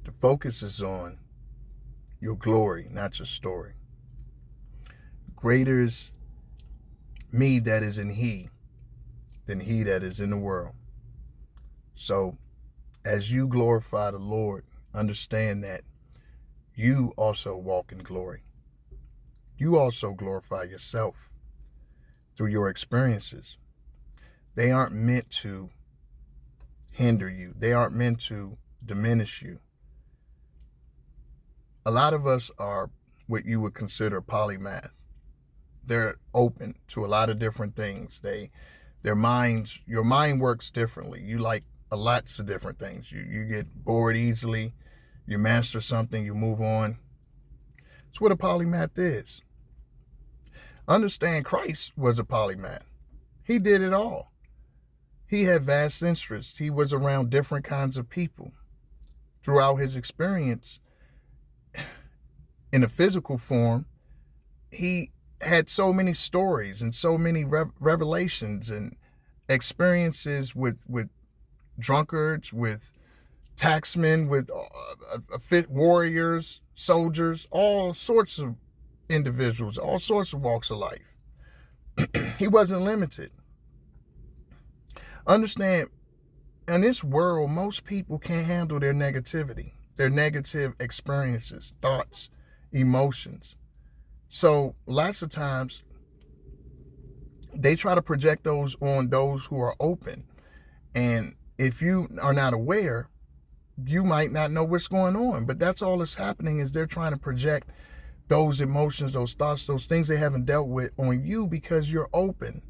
The focus is on your glory, not your story. Greater is me that is in he than he that is in the world. So as you glorify the Lord, understand that you also walk in glory. You also glorify yourself through your experiences. They aren't meant to hinder you. They aren't meant to diminish you. A lot of us are what you would consider polymath. They're open to a lot of different things. Your mind works differently. You like lots of different things. You get bored easily. You master something, you move on. It's what a polymath is. Understand, Christ was a polymath. He did it all. He had vast interests. He was around different kinds of people. Throughout his experience, in a physical form, he had so many stories and so many revelations and experiences with drunkards, with taxmen, with fit warriors, soldiers, all sorts of individuals, all sorts of walks of life. He wasn't limited. Understand, in this world, most people can't handle their negativity, their negative experiences, thoughts, emotions. So lots of times they try to project those on those who are open. And if you are not aware, you might not know what's going on. But that's all that's happening, is they're trying to project those emotions, those thoughts, those things they haven't dealt with on you because you're open.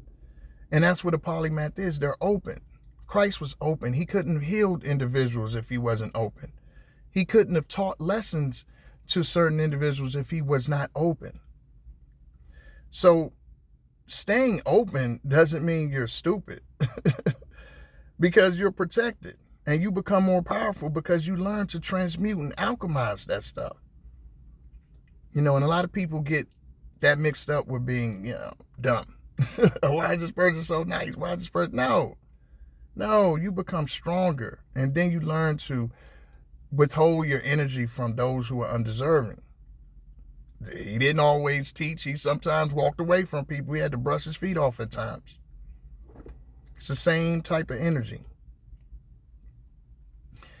And that's what a polymath is. They're open. Christ was open. He couldn't have healed individuals if he wasn't open. He couldn't have taught lessons to certain individuals if he was not open. So staying open doesn't mean you're stupid because you're protected, and you become more powerful because you learn to transmute and alchemize that stuff. And a lot of people get that mixed up with being, dumb. Why is this person so nice? Why is this person? No, you become stronger, and then you learn to withhold your energy from those who are undeserving. He didn't always teach. He sometimes walked away from people. He had to brush his feet off at times. It's the same type of energy.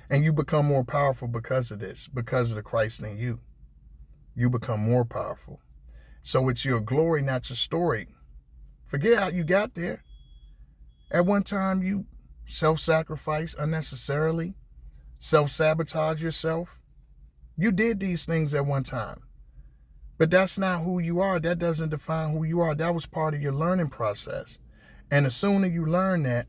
And you become more powerful because of this, because of the Christ in you. You become more powerful. So it's your glory, not your story. Forget how you got there. At one time, you self-sacrifice unnecessarily, self-sabotage yourself. You did these things at one time. But that's not who you are. That doesn't define who you are. That was part of your learning process. And the sooner you learn that,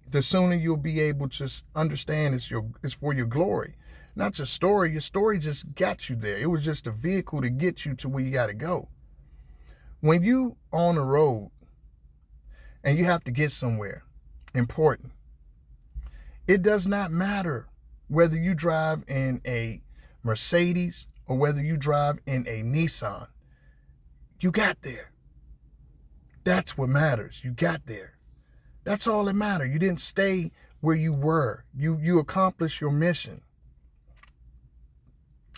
the sooner you'll be able to understand it's for your glory. Not your story. Your story just got you there. It was just a vehicle to get you to where you got to go. When you on the road and you have to get somewhere important, it does not matter whether you drive in a Mercedes or whether you drive in a Nissan. You got there. That's what matters. You got there. That's all that matters. You didn't stay where you were. You accomplished your mission.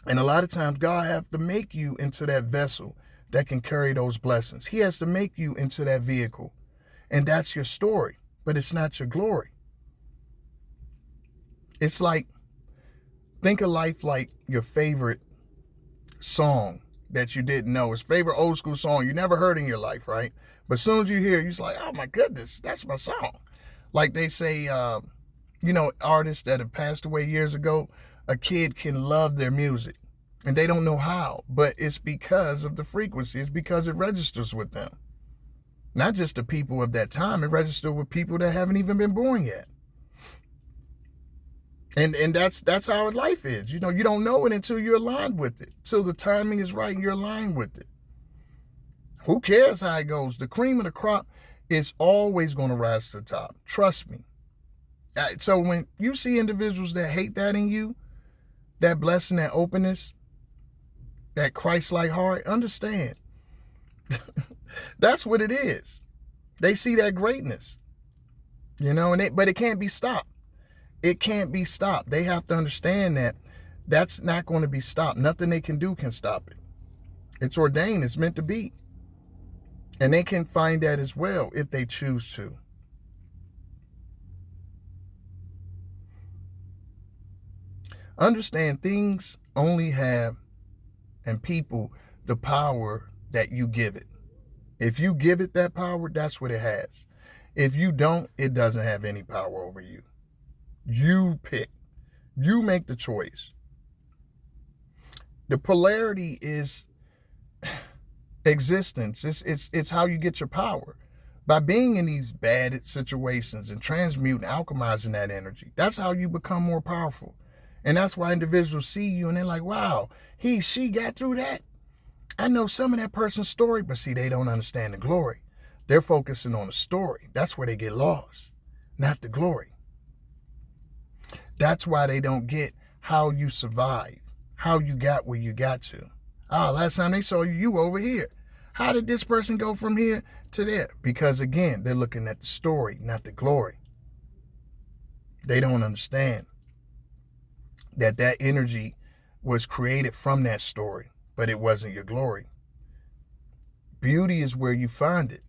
And a lot of times God has to make you into that vessel that can carry those blessings. He has to make you into that vehicle. And that's your story, but it's not your glory. It's like, think of life like your favorite song that you didn't know. It's favorite old school song you never heard in your life, right? But as soon as you hear it, you're just like, oh my goodness, that's my song. Like they say, artists that have passed away years ago, a kid can love their music and they don't know how, but it's because of the frequency. It's because it registers with them. Not just the people of that time, it registers with people that haven't even been born yet. And that's how life is. You don't know it until you're aligned with it, till the timing is right and you're aligned with it. Who cares how it goes? The cream of the crop is always going to rise to the top. Trust me. So when you see individuals that hate that in you, that blessing, that openness, that Christ-like heart, understand. That's what it is. They see that greatness, but it can't be stopped. It can't be stopped. They have to understand that that's not going to be stopped. Nothing they can do can stop it. It's ordained. It's meant to be. And they can find that as well if they choose to. Understand, things only have, and people, the power that you give it. If you give it that power, that's what it has. If you don't, it doesn't have any power over you. You pick. You make the choice. The polarity is existence. It's how you get your power. By being in these bad situations and transmuting, alchemizing that energy. That's how you become more powerful. And that's why individuals see you and they're like, wow, she got through that. I know some of that person's story, but see, they don't understand the glory. They're focusing on the story. That's where they get lost, not the glory. That's why they don't get how you survive, how you got where you got to. Last time they saw you, you were over here. How did this person go from here to there? Because again, they're looking at the story, not the glory. They don't understand that energy was created from that story, but it wasn't your glory. Beauty is where you find it.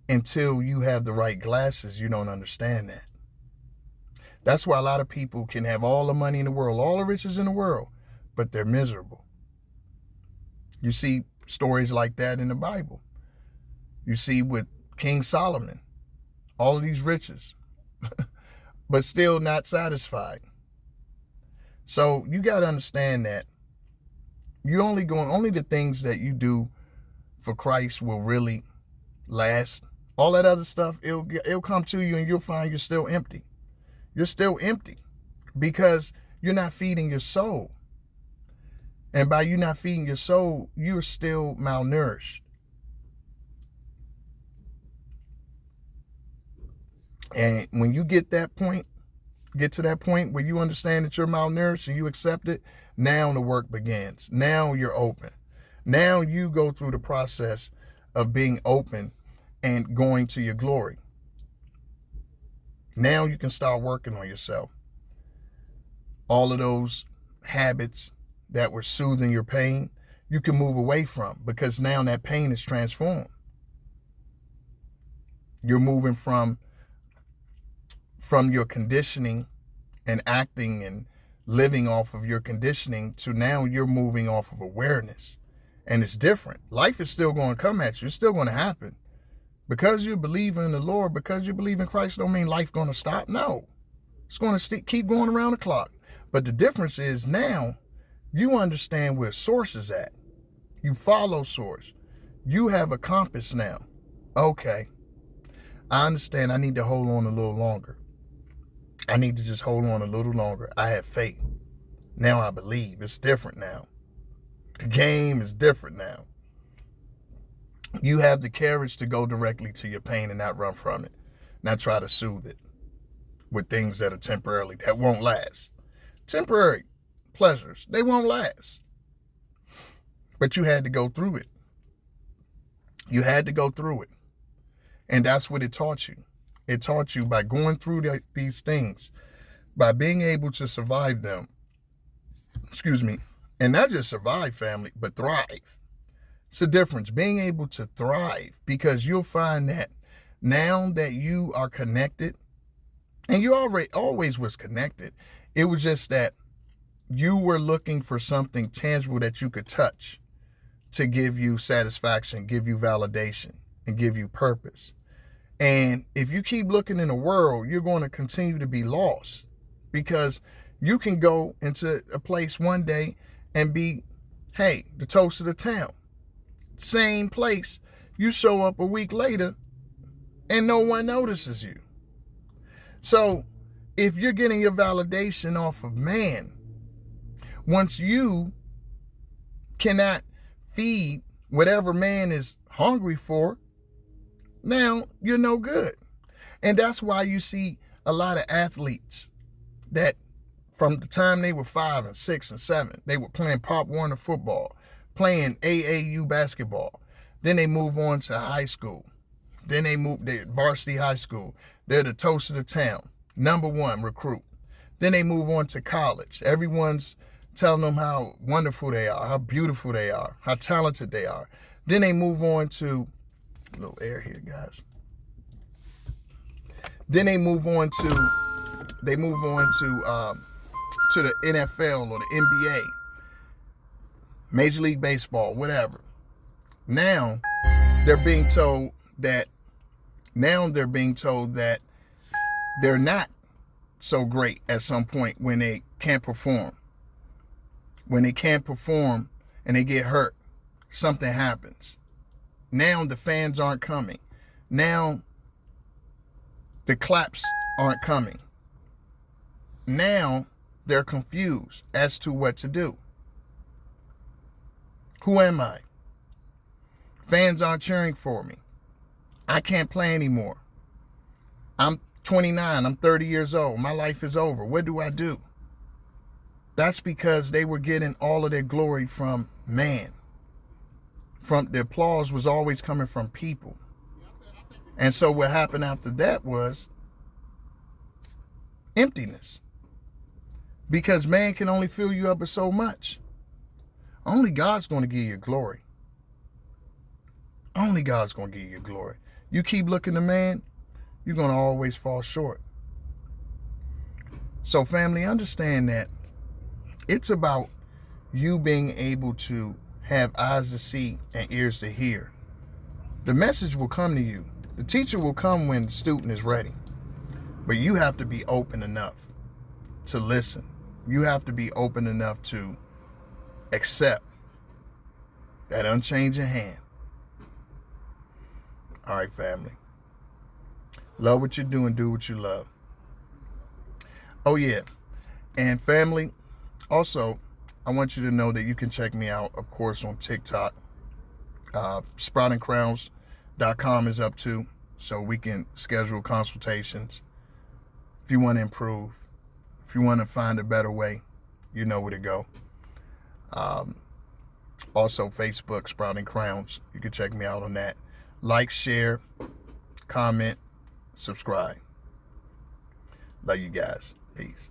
Until you have the right glasses, you don't understand that. That's why a lot of people can have all the money in the world, all the riches in the world, but they're miserable. You see stories like that in the Bible. You see with King Solomon, all of these riches, but still not satisfied. So you got to understand that only the things that you do for Christ will really last. All that other stuff, it'll come to you and you'll find you're still empty. You're still empty because you're not feeding your soul. And by you not feeding your soul, you're still malnourished. And when you get to that point where you understand that you're malnourished and you accept it, now the work begins. Now you're open. Now you go through the process of being open and going to your glory. Now you can start working on yourself. All of those habits that were soothing your pain, you can move away from, because now that pain is transformed. You're moving from your conditioning and acting and living off of your conditioning to now you're moving off of awareness. And it's different. Life is still going to come at you. It's still going to happen. Because you believe in the Lord, because you believe in Christ, don't mean life going to stop. No. It's going to keep going around the clock. But the difference is now you understand where source is at. You follow source. You have a compass now. Okay. I understand I need to hold on a little longer. I need to just hold on a little longer. I have faith. Now I believe. It's different now. The game is different now. You have the courage to go directly to your pain and not run from it. Not try to soothe it with things that are temporarily, that won't last. Temporary pleasures, they won't last. But you had to go through it. You had to go through it. And that's what it taught you. It taught you by going through these things, by being able to survive them. And not just survive, family, but thrive. It's the difference, being able to thrive, because you'll find that now that you are connected, and you always was connected, it was just that you were looking for something tangible that you could touch to give you satisfaction, give you validation, and give you purpose. And if you keep looking in the world, you're going to continue to be lost, because you can go into a place one day and be, hey, the toast of the town. Same place. You show up a week later and no one notices you. So if you're getting your validation off of man, once you cannot feed whatever man is hungry for, now you're no good. And that's why you see a lot of athletes that from the time they were 5 and 6 and 7, they were playing Pop Warner football, playing AAU basketball. Then they move on to high school. Then they move to varsity high school. They're the toast of the town. Number one, recruit. Then they move on to college. Everyone's telling them how wonderful they are, how beautiful they are, how talented they are. Then they move on to, a little air here, guys. Then they move on to the NFL or the NBA, Major League Baseball, whatever. Now they're being told that they're not so great at some point when they can't perform. When they can't perform and they get hurt, something happens. Now the fans aren't coming. Now the claps aren't coming. Now they're confused as to what to do. Who am I? Fans aren't cheering for me. I can't play anymore. I'm 29. I'm 30 years old. My life is over. What do I do? That's because they were getting all of their glory from man. The applause was always coming from people. And so what happened after that was emptiness. Because man can only fill you up with so much. Only God's going to give you glory. Only God's going to give you glory. You keep looking to man, you're going to always fall short. So family, understand that it's about you being able to have eyes to see and ears to hear. The message will come to you. The teacher will come when the student is ready. But you have to be open enough to listen. You have to be open enough to accept that unchanging hand. All right, family. Love what you do and do what you love. Oh, yeah. And family, also, I want you to know that you can check me out, of course, on TikTok. SproutingCrowns.com is up too, so we can schedule consultations. If you want to improve, if you want to find a better way, you know where to go. Also, Facebook, Sprouting Crowns. You can check me out on that. Like, share, comment, subscribe. Love you guys. Peace.